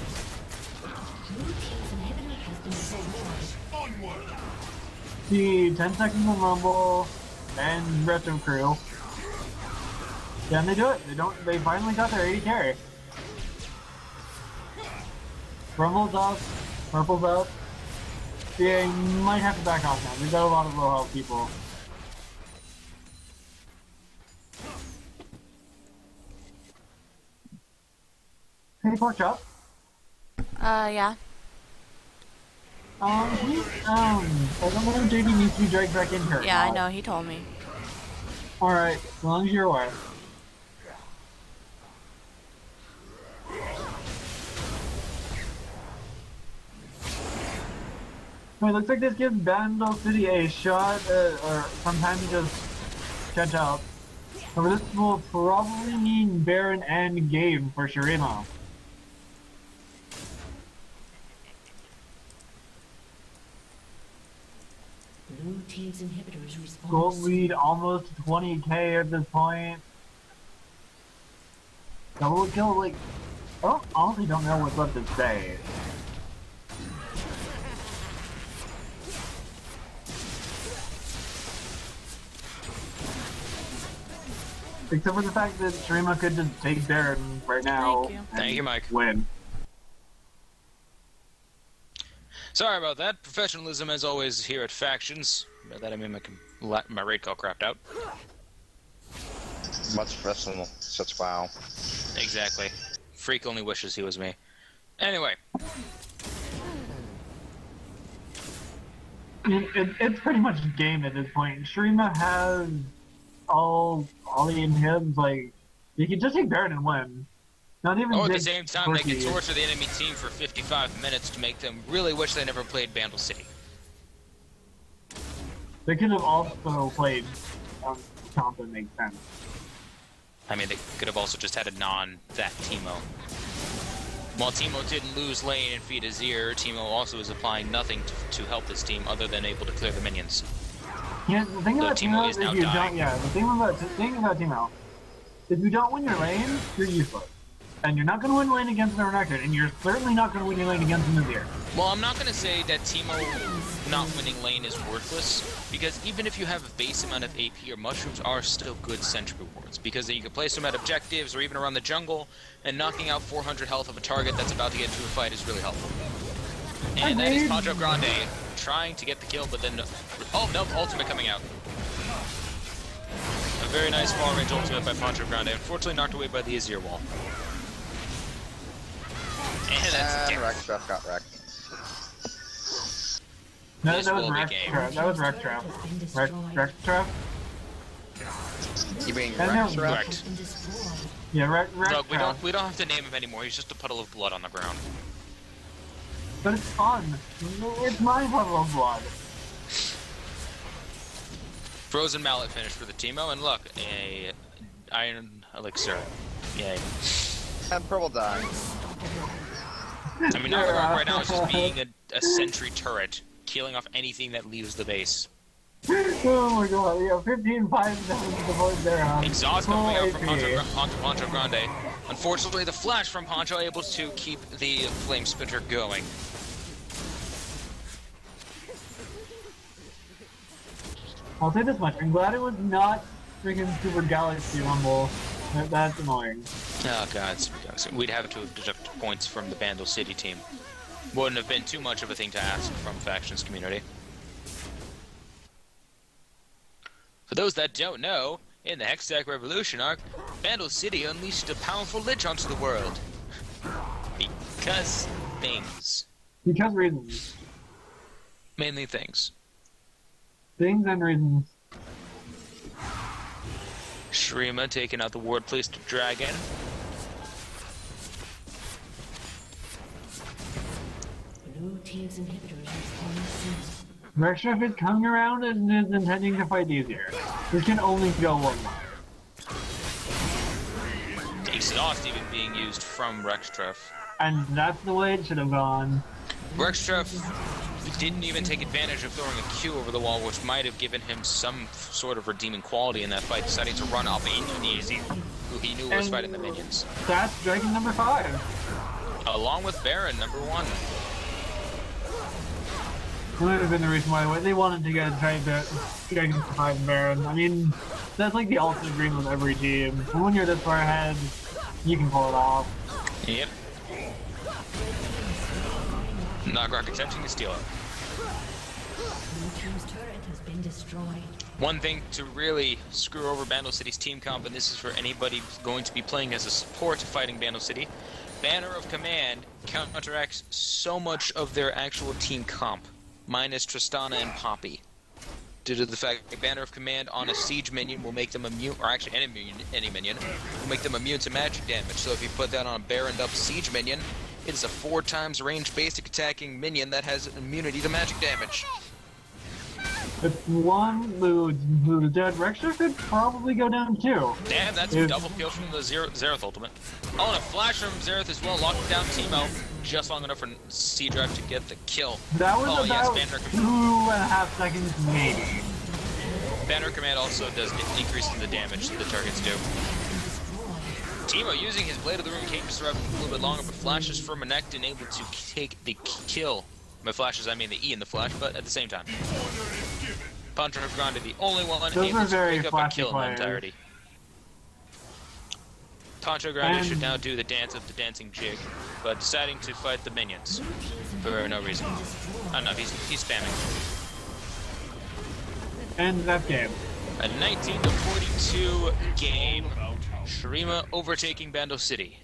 Blue team's inhibitor has been destroyed. The 10 seconds on Rumble and Retro Crew. Then they do it. They finally got their 80 carry. Rumble's up, Purple's up. Yeah, you might have to back off now. They've got a lot of low health people. Hey, pork chop. Yeah. I don't know if JD needs to be dragged back in here. Yeah, I know. He told me. Alright, as long as you're aware. Well, it looks like this gives Bandle City a shot, or some time to just catch up. However, this will probably mean Baron and game for Shurima. Blue team's inhibitor is responsible. Gold lead almost 20k at this point. Double kill, like, I honestly don't know what's left to say. Except for the fact that Shurima could just take Baron right now. Thank you. and Thank you, Mike. Win. Sorry about that. Professionalism, as always, here at Factions. By that I mean my raid call crapped out. Much professional. Such wow. Exactly. Freak only wishes he was me. Anyway, It's pretty much game at this point. Shurima has all the inhibs, like, you can just take Baron and win. Not even at the just same time, they can quirky. torture the enemy team for 55 minutes to make them really wish they never played Bandle City. They could have also played comp that makes sense. I mean, they could have also just had a non-that Teemo. While Teemo didn't lose lane and feed his ear, Teemo also is applying nothing to help this team other than able to clear the minions. Yeah, the thing Though about Teemo Teemo is is now if you dying. don't, the thing about Teemo, if you don't win your lane, you're useless. And you're not going to win lane against the Renekton, and you're certainly not going to win your lane against Nazir. Well, I'm not going to say that Teemo not winning lane is worthless, because even if you have a base amount of AP, your mushrooms are still good sentry rewards, because then you can place them at objectives or even around the jungle, and knocking out 400 health of a target that's about to get into a fight is really helpful. And that is Pancho Grande trying to get the kill, but then... Oh, no, ultimate coming out. A very nice far range ultimate by Pancho Grande, unfortunately knocked away by the Azir wall. And that's And it. Rextruff got wrecked. No, This that was will be Rex game. Trap. That was Rex Trap. Rex Trap? You mean I know. Rextruff? Correct. Has been destroyed. Yeah, Rex Look, Trap. we don't have to name him anymore. He's just a puddle of blood on the ground. But it's fun. It's my puddle of blood. Frozen Mallet finish for the Teemo, and look, a Iron Elixir. Yay. And Purple die. I mean, Nagarok right now is just being a sentry turret, killing off anything that leaves the base. Oh my god, yeah, 15 5 7 to the point there, huh? Exhaust Full coming out from AP. Pancho Grande. Unfortunately, the flash from Pancho able to keep the Flame Spinner going. I'll say this much, I'm glad it was not freaking Super Galaxy Rumble. That's annoying. Oh god, we'd have to deduct points from the Bandle City team. Wouldn't have been too much of a thing to ask from Factions community. For those that don't know, in the Hextech Revolution arc, Bandle City unleashed a powerful lich onto the world. Because things. Because reasons. Mainly things. Things and reasons. Shurima taking out the ward placed dragon. Blue team's inhibitors responding soon. Rextruff is coming around and is intending to fight easier. This can only go one way. Exhaust even being used from Rextruff. And that's the way it should have gone. Rextruff didn't even take advantage of throwing a Q over the wall, which might have given him some sort of redeeming quality in that fight, deciding to run up into the Azir, who he knew was And fighting the minions. That's Dragon number 5. Along with Baron, number 1. That would have been the reason why they wanted to get Dragon 5 Baron. I mean, that's like the ultimate dream of every team. And when you're this far ahead, you can pull it off. Yep. Nagrok attempting to steal it. Blue team's turret has been destroyed. One thing to really screw over Bandle City's team comp, and this is for anybody going to be playing as a support fighting Bandle City, Banner of Command counteracts so much of their actual team comp, minus Tristana and Poppy. Due to the fact that Banner of Command on a siege minion will make them immune, or actually any minion, will make them immune to magic damage. So if you put that on a Baroned up siege minion, it is a 4 times range basic attacking minion that has immunity to magic damage. If one loses dead, Rextruff could probably go down too. Damn, that's a double kill from the Xerath ultimate. Oh, and a flash from Xerath as well, locking down Teemo just long enough for C-Drive to get the kill. That was Oh, yes, about Banner 2.5 seconds maybe. Banner Command also does increase the damage that the targets do. Teemo using his Blade of the Rune King to survive a little bit longer, but flashes for Renekton able to take the kill. By flashes, I mean the E in the flash, but at the same time. Pancho Grande, the only one Those able are to very pick up a flashy kill in the players. entirety. Pancho Grande And- should now do the dance of the dancing jig, but deciding to fight the minions for no reason. I don't know, he's spamming. And that game. A 19-42 game. Shurima overtaking Bandle City.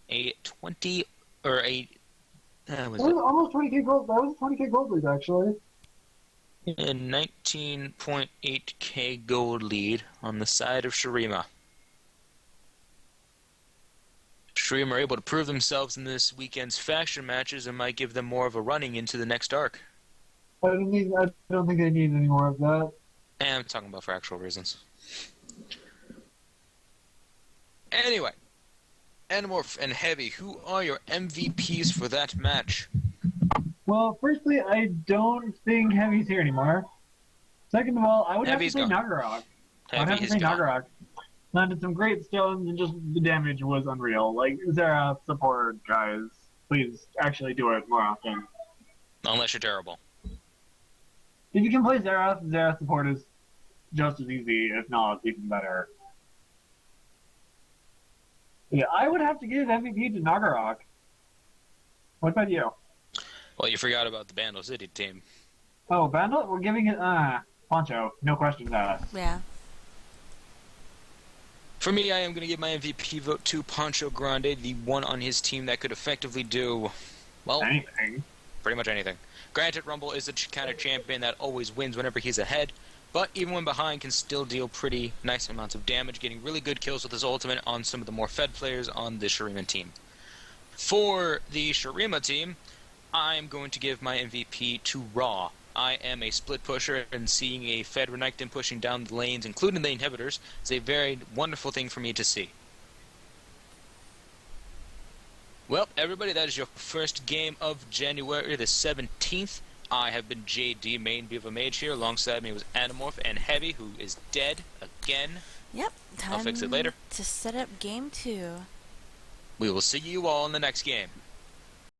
A 20 or a That was almost 20k gold. That was a 20k gold lead, actually. a 19.8k gold lead on the side of Shurima. Shurima are able to prove themselves in this weekend's faction matches and might give them more of a running into the next arc. I don't think they need any more of that. And I'm talking about for actual reasons. Anyway, Animorph and Heavy, who are your MVPs for that match? Well, firstly, I don't think Heavy's here anymore. Second of all, I would Heavy's have to say gone. Nagarok. I would Heavy have to is say gone. Nagarok. Landed some great stones, and just the damage was unreal. Like, Zera support, guys. Please, actually do it more often. Unless you're terrible. If you can play Zera support is just as easy, if not even better. Yeah, I would have to give MVP to Nagarok. What about you? Well, you forgot about the Bandle City team. Oh, Bandle? We're giving it, Poncho. No questions asked. Yeah. For me, I am going to give my MVP vote to Pancho Grande, the one on his team that could effectively do, well, Anything. pretty much anything. Granted, Rumble is the kind of champion that always wins whenever he's ahead, but even when behind can still deal pretty nice amounts of damage, getting really good kills with his ultimate on some of the more fed players on the Shurima team. For the Shurima team, I'm going to give my MVP to Raw. I am a split pusher, and seeing a fed Renekton pushing down the lanes, including the inhibitors, is a very wonderful thing for me to see. Well, everybody, that is your first game of January the 17th. I have been JD, main Viva Mage here. Alongside me was Animorph and Heavy, who is dead again. Yep. Time I'll fix it later. to set up game 2. We will see you all in the next game.